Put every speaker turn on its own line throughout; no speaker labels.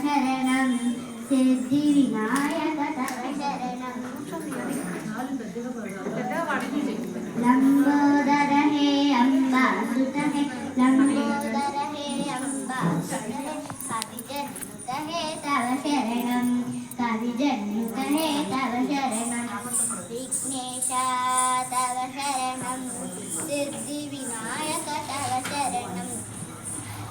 ശരണം സിദ്ധി വിനായക തവ ശരണം लंबोदर हे अम्बा सुत हे लंबोदर हे अम्बा सुत हे कविजनुत हे तव शरणं कविजनुत हे तव शरणं विघ्नेशा तव शरणं सिद्धिविनायक तव शरणं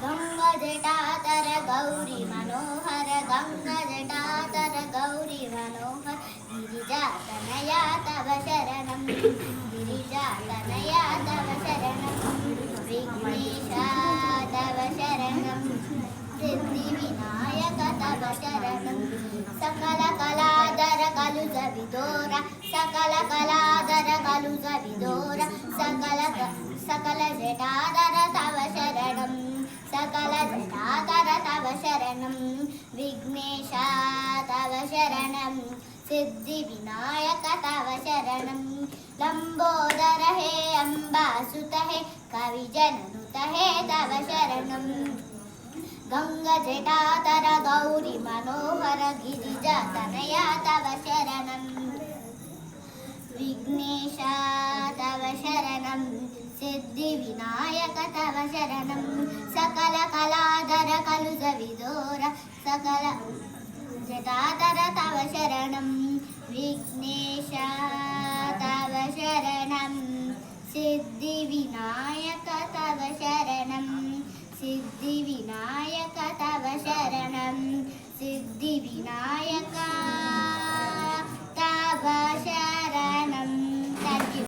गंगाजटातर गौरी मनोहर गंगाजटातर गौरी मनोहर गिरिजातनया तव शरणं गिरिजातनया तव शरणं विघ्नेशा तव शरणं सिद्धिविनायक तव शरणं सकल कलाधर कलुष विदोरा सकल कलाधर कलुष विदोरा सकल जटाधर तव शरणं सकल जटाधर तव शरणं विघ्नेशा तव शरणं सिद्धिविनायक तव शरणं लंबोदर हे अम्बासुत हे कविजननुत हे तव शरणं गंगाजटाधर गौरी मनोहर गिरिजातनया तव शरणं विघ्नेशा तव शरणं सिद्धिविनायक तव शरणं सकल कलाधर कलुष विदोर सकल जटाधर तव शरणं विघ्नेशा तव शरणं सिद्धिविनायक तव शरणं सिद्धिविनायक तव शरणं सिद्धिविनायक